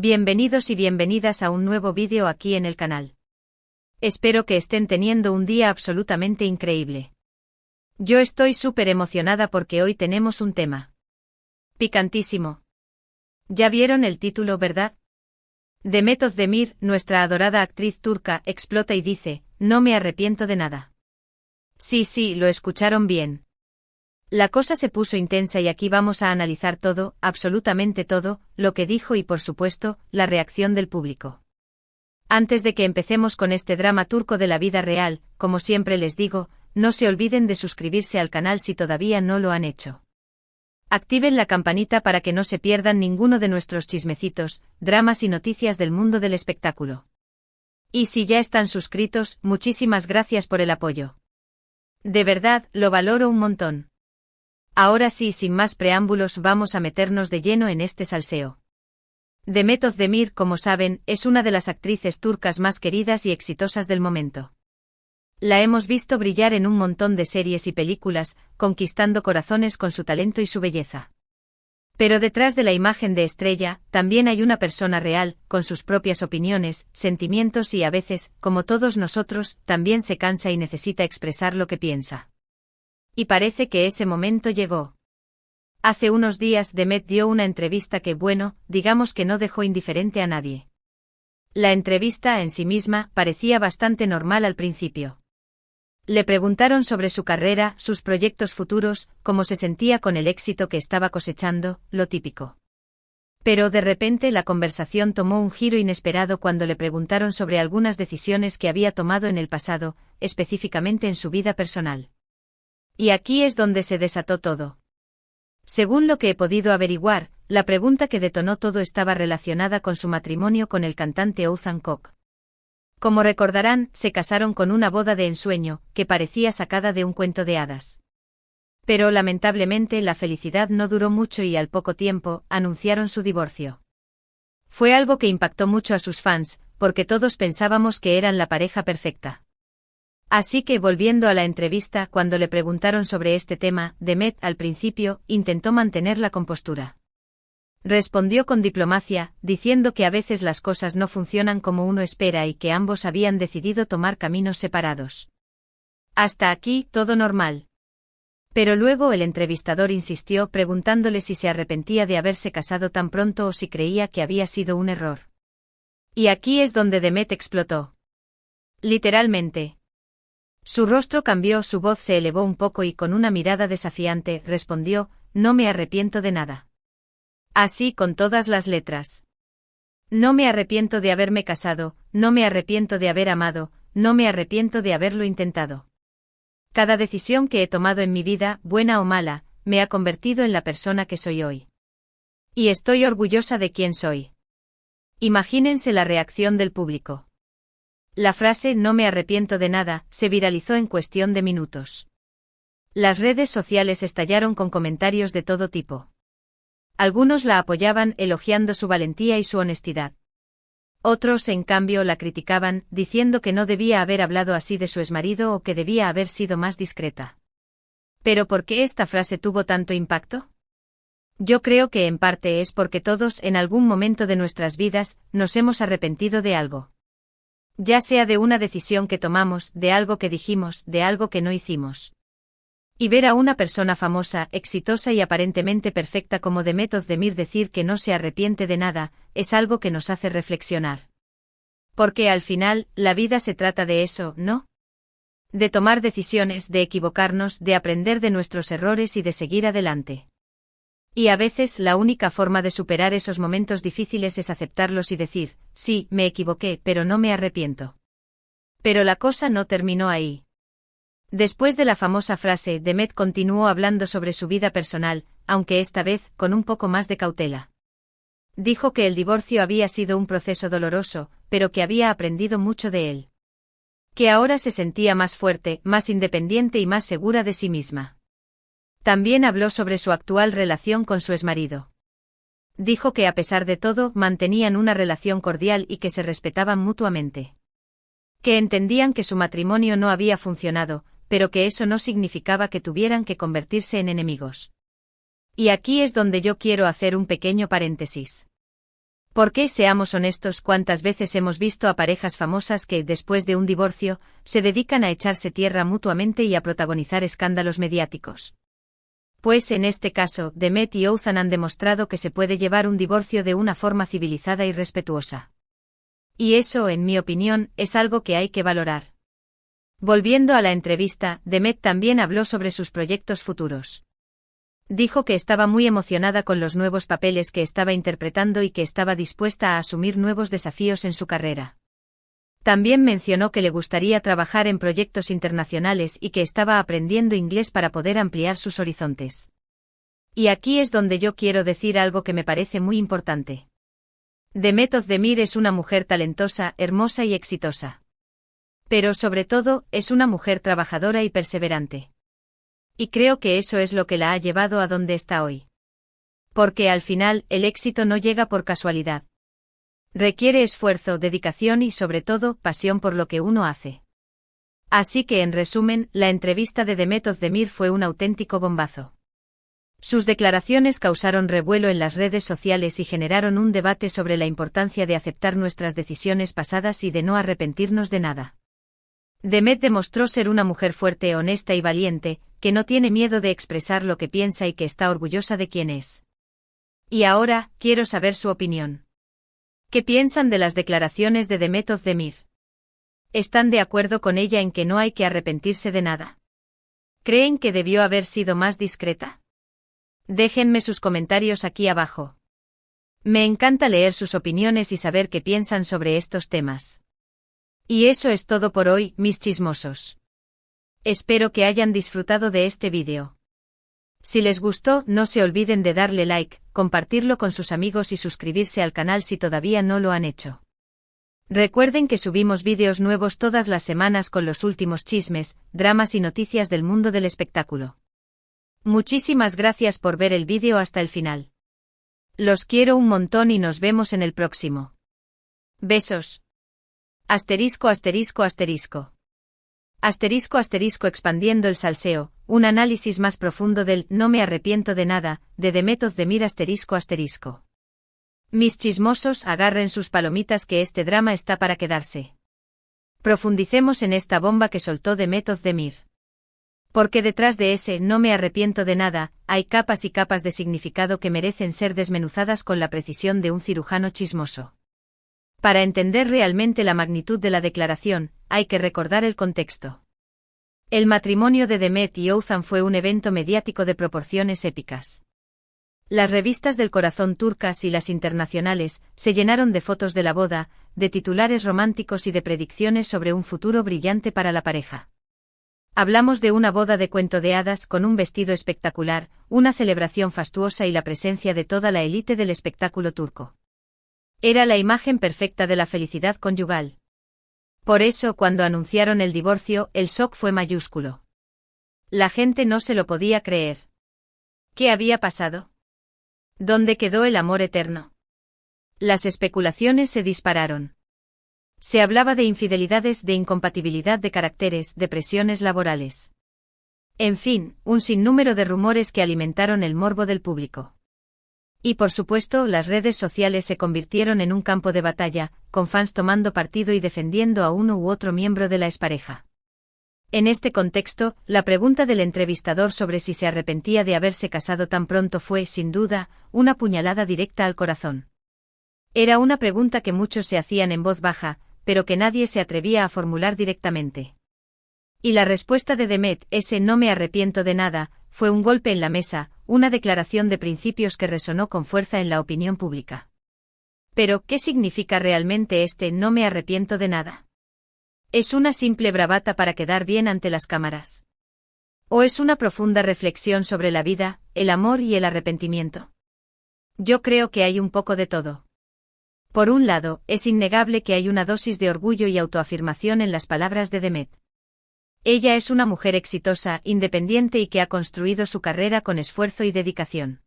Bienvenidos y bienvenidas a un nuevo vídeo aquí en el canal. Espero que estén teniendo un día absolutamente increíble. Yo estoy súper emocionada porque hoy tenemos un tema picantísimo. Ya vieron el título, ¿verdad? Demet Özdemir, nuestra adorada actriz turca, explota y dice, no me arrepiento de nada. Sí, lo escucharon bien. La cosa se puso intensa y aquí vamos a analizar todo, absolutamente todo, lo que dijo y por supuesto, la reacción del público. Antes de que empecemos con este drama turco de la vida real, como siempre les digo, no se olviden de suscribirse al canal si todavía no lo han hecho. Activen la campanita para que no se pierdan ninguno de nuestros chismecitos, dramas y noticias del mundo del espectáculo. Y si ya están suscritos, muchísimas gracias por el apoyo. De verdad, lo valoro un montón. Ahora sí, sin más preámbulos, vamos a meternos de lleno en este salseo. Demet Özdemir, como saben, es una de las actrices turcas más queridas y exitosas del momento. La hemos visto brillar en un montón de series y películas, conquistando corazones con su talento y su belleza. Pero detrás de la imagen de estrella, también hay una persona real, con sus propias opiniones, sentimientos y a veces, como todos nosotros, también se cansa y necesita expresar lo que piensa. Y parece que ese momento llegó. Hace unos días Demet dio una entrevista que, bueno, digamos que no dejó indiferente a nadie. La entrevista en sí misma parecía bastante normal al principio. Le preguntaron sobre su carrera, sus proyectos futuros, cómo se sentía con el éxito que estaba cosechando, lo típico. Pero de repente la conversación tomó un giro inesperado cuando le preguntaron sobre algunas decisiones que había tomado en el pasado, específicamente en su vida personal. Y aquí es donde se desató todo. Según lo que he podido averiguar, la pregunta que detonó todo estaba relacionada con su matrimonio con el cantante Oğuzhan Koç. Como recordarán, se casaron con una boda de ensueño, que parecía sacada de un cuento de hadas. Pero lamentablemente la felicidad no duró mucho y al poco tiempo, anunciaron su divorcio. Fue algo que impactó mucho a sus fans, porque todos pensábamos que eran la pareja perfecta. Así que volviendo a la entrevista, cuando le preguntaron sobre este tema, Demet, al principio, intentó mantener la compostura. Respondió con diplomacia, diciendo que a veces las cosas no funcionan como uno espera y que ambos habían decidido tomar caminos separados. Hasta aquí, todo normal. Pero luego el entrevistador insistió preguntándole si se arrepentía de haberse casado tan pronto o si creía que había sido un error. Y aquí es donde Demet explotó. Literalmente. Su rostro cambió, su voz se elevó un poco y con una mirada desafiante, respondió, no me arrepiento de nada. Así con todas las letras. No me arrepiento de haberme casado, no me arrepiento de haber amado, no me arrepiento de haberlo intentado. Cada decisión que he tomado en mi vida, buena o mala, me ha convertido en la persona que soy hoy. Y estoy orgullosa de quién soy. Imagínense la reacción del público. La frase no me arrepiento de nada se viralizó en cuestión de minutos. Las redes sociales estallaron con comentarios de todo tipo. Algunos la apoyaban elogiando su valentía y su honestidad. Otros, en cambio, la criticaban, diciendo que no debía haber hablado así de su exmarido o que debía haber sido más discreta. ¿Pero por qué esta frase tuvo tanto impacto? Yo creo que en parte es porque todos, en algún momento de nuestras vidas, nos hemos arrepentido de algo. Ya sea de una decisión que tomamos, de algo que dijimos, de algo que no hicimos. Y ver a una persona famosa, exitosa y aparentemente perfecta como Demet Özdemir decir que no se arrepiente de nada, es algo que nos hace reflexionar. Porque al final, la vida se trata de eso, ¿no? De tomar decisiones, de equivocarnos, de aprender de nuestros errores y de seguir adelante. Y a veces la única forma de superar esos momentos difíciles es aceptarlos y decir, sí, me equivoqué, pero no me arrepiento. Pero la cosa no terminó ahí. Después de la famosa frase, Demet continuó hablando sobre su vida personal, aunque esta vez, con un poco más de cautela. Dijo que el divorcio había sido un proceso doloroso, pero que había aprendido mucho de él. Que ahora se sentía más fuerte, más independiente y más segura de sí misma. También habló sobre su actual relación con su exmarido. Dijo que a pesar de todo, mantenían una relación cordial y que se respetaban mutuamente. Que entendían que su matrimonio no había funcionado, pero que eso no significaba que tuvieran que convertirse en enemigos. Y aquí es donde yo quiero hacer un pequeño paréntesis. Porque, seamos honestos, ¿cuántas veces hemos visto a parejas famosas que, después de un divorcio, se dedican a echarse tierra mutuamente y a protagonizar escándalos mediáticos? Pues en este caso, Demet y Oğuzhan han demostrado que se puede llevar un divorcio de una forma civilizada y respetuosa. Y eso, en mi opinión, es algo que hay que valorar. Volviendo a la entrevista, Demet también habló sobre sus proyectos futuros. Dijo que estaba muy emocionada con los nuevos papeles que estaba interpretando y que estaba dispuesta a asumir nuevos desafíos en su carrera. También mencionó que le gustaría trabajar en proyectos internacionales y que estaba aprendiendo inglés para poder ampliar sus horizontes. Y aquí es donde yo quiero decir algo que me parece muy importante. Demet Özdemir es una mujer talentosa, hermosa y exitosa. Pero sobre todo, es una mujer trabajadora y perseverante. Y creo que eso es lo que la ha llevado a donde está hoy. Porque al final, el éxito no llega por casualidad. Requiere esfuerzo, dedicación y sobre todo, pasión por lo que uno hace. Así que en resumen, la entrevista de Demet Özdemir fue un auténtico bombazo. Sus declaraciones causaron revuelo en las redes sociales y generaron un debate sobre la importancia de aceptar nuestras decisiones pasadas y de no arrepentirnos de nada. Demet demostró ser una mujer fuerte, honesta y valiente, que no tiene miedo de expresar lo que piensa y que está orgullosa de quién es. Y ahora, quiero saber su opinión. ¿Qué piensan de las declaraciones de Demet Özdemir? ¿Están de acuerdo con ella en que no hay que arrepentirse de nada? ¿Creen que debió haber sido más discreta? Déjenme sus comentarios aquí abajo. Me encanta leer sus opiniones y saber qué piensan sobre estos temas. Y eso es todo por hoy, mis chismosos. Espero que hayan disfrutado de este vídeo. Si les gustó, no se olviden de darle like, compartirlo con sus amigos y suscribirse al canal si todavía no lo han hecho. Recuerden que subimos vídeos nuevos todas las semanas con los últimos chismes, dramas y noticias del mundo del espectáculo. Muchísimas gracias por ver el vídeo hasta el final. Los quiero un montón y nos vemos en el próximo. Besos. Asterisco asterisco asterisco. Asterisco asterisco expandiendo el salseo, un análisis más profundo del No me arrepiento de nada, de Demet Özdemir asterisco asterisco. Mis chismosos, agarren sus palomitas que este drama está para quedarse. Profundicemos en esta bomba que soltó Demet Özdemir. Porque detrás de ese No me arrepiento de nada, hay capas y capas de significado que merecen ser desmenuzadas con la precisión de un cirujano chismoso. Para entender realmente la magnitud de la declaración, hay que recordar el contexto. El matrimonio de Demet y Oğuzhan fue un evento mediático de proporciones épicas. Las revistas del corazón turcas y las internacionales se llenaron de fotos de la boda, de titulares románticos y de predicciones sobre un futuro brillante para la pareja. Hablamos de una boda de cuento de hadas con un vestido espectacular, una celebración fastuosa y la presencia de toda la élite del espectáculo turco. Era la imagen perfecta de la felicidad conyugal. Por eso, cuando anunciaron el divorcio, el shock fue mayúsculo. La gente no se lo podía creer. ¿Qué había pasado? ¿Dónde quedó el amor eterno? Las especulaciones se dispararon. Se hablaba de infidelidades, de incompatibilidad de caracteres, de presiones laborales. En fin, un sinnúmero de rumores que alimentaron el morbo del público. Y por supuesto, las redes sociales se convirtieron en un campo de batalla, con fans tomando partido y defendiendo a uno u otro miembro de la expareja. En este contexto, la pregunta del entrevistador sobre si se arrepentía de haberse casado tan pronto fue, sin duda, una puñalada directa al corazón. Era una pregunta que muchos se hacían en voz baja, pero que nadie se atrevía a formular directamente. Y la respuesta de Demet, ese no me arrepiento de nada, fue un golpe en la mesa, una declaración de principios que resonó con fuerza en la opinión pública. Pero, ¿qué significa realmente este no me arrepiento de nada? ¿Es una simple bravata para quedar bien ante las cámaras? ¿O es una profunda reflexión sobre la vida, el amor y el arrepentimiento? Yo creo que hay un poco de todo. Por un lado, es innegable que hay una dosis de orgullo y autoafirmación en las palabras de Demet. Ella es una mujer exitosa, independiente y que ha construido su carrera con esfuerzo y dedicación.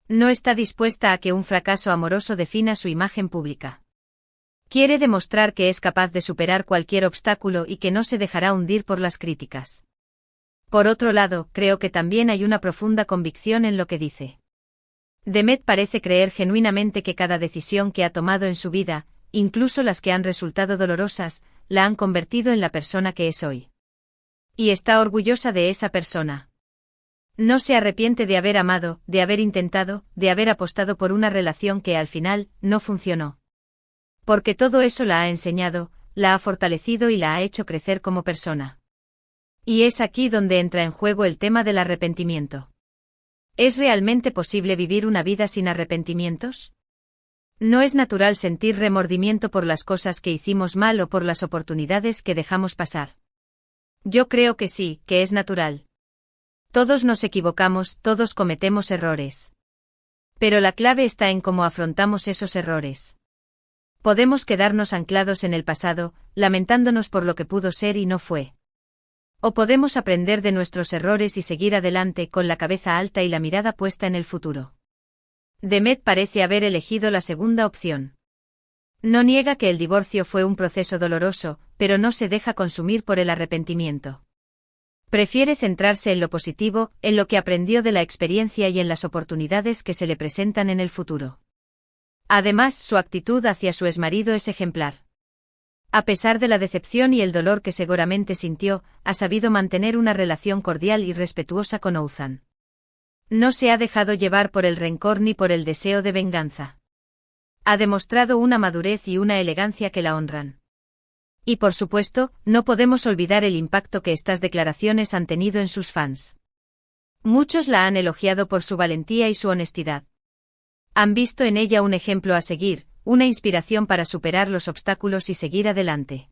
No está dispuesta a que un fracaso amoroso defina su imagen pública. Quiere demostrar que es capaz de superar cualquier obstáculo y que no se dejará hundir por las críticas. Por otro lado, creo que también hay una profunda convicción en lo que dice. Demet parece creer genuinamente que cada decisión que ha tomado en su vida, incluso las que han resultado dolorosas, la han convertido en la persona que es hoy. Y está orgullosa de esa persona. No se arrepiente de haber amado, de haber intentado, de haber apostado por una relación que al final no funcionó. Porque todo eso la ha enseñado, la ha fortalecido y la ha hecho crecer como persona. Y es aquí donde entra en juego el tema del arrepentimiento. ¿Es realmente posible vivir una vida sin arrepentimientos? ¿No es natural sentir remordimiento por las cosas que hicimos mal o por las oportunidades que dejamos pasar? Yo creo que sí, que es natural. Todos nos equivocamos, todos cometemos errores. Pero la clave está en cómo afrontamos esos errores. Podemos quedarnos anclados en el pasado, lamentándonos por lo que pudo ser y no fue. O podemos aprender de nuestros errores y seguir adelante con la cabeza alta y la mirada puesta en el futuro. Demet parece haber elegido la segunda opción. No niega que el divorcio fue un proceso doloroso, pero no se deja consumir por el arrepentimiento. Prefiere centrarse en lo positivo, en lo que aprendió de la experiencia y en las oportunidades que se le presentan en el futuro. Además, su actitud hacia su exmarido es ejemplar. A pesar de la decepción y el dolor que seguramente sintió, ha sabido mantener una relación cordial y respetuosa con Oğuzhan. No se ha dejado llevar por el rencor ni por el deseo de venganza. Ha demostrado una madurez y una elegancia que la honran. Y por supuesto, no podemos olvidar el impacto que estas declaraciones han tenido en sus fans. Muchos la han elogiado por su valentía y su honestidad. Han visto en ella un ejemplo a seguir, una inspiración para superar los obstáculos y seguir adelante.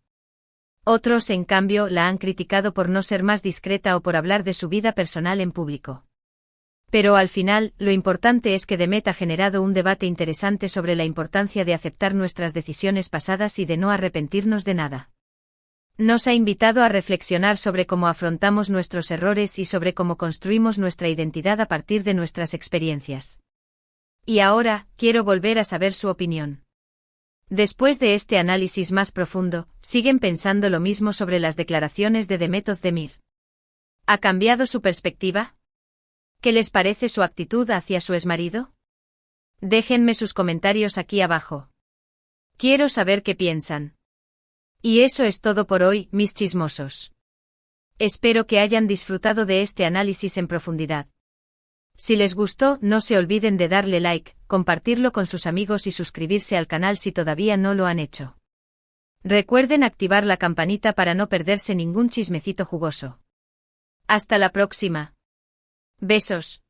Otros, en cambio, la han criticado por no ser más discreta o por hablar de su vida personal en público. Pero al final, lo importante es que Demet ha generado un debate interesante sobre la importancia de aceptar nuestras decisiones pasadas y de no arrepentirnos de nada. Nos ha invitado a reflexionar sobre cómo afrontamos nuestros errores y sobre cómo construimos nuestra identidad a partir de nuestras experiencias. Y ahora, quiero volver a saber su opinión. Después de este análisis más profundo, ¿siguen pensando lo mismo sobre las declaraciones de Demet Özdemir? ¿Ha cambiado su perspectiva? ¿Qué les parece su actitud hacia su exmarido? Déjenme sus comentarios aquí abajo. Quiero saber qué piensan. Y eso es todo por hoy, mis chismosos. Espero que hayan disfrutado de este análisis en profundidad. Si les gustó, no se olviden de darle like, compartirlo con sus amigos y suscribirse al canal si todavía no lo han hecho. Recuerden activar la campanita para no perderse ningún chismecito jugoso. Hasta la próxima. Besos.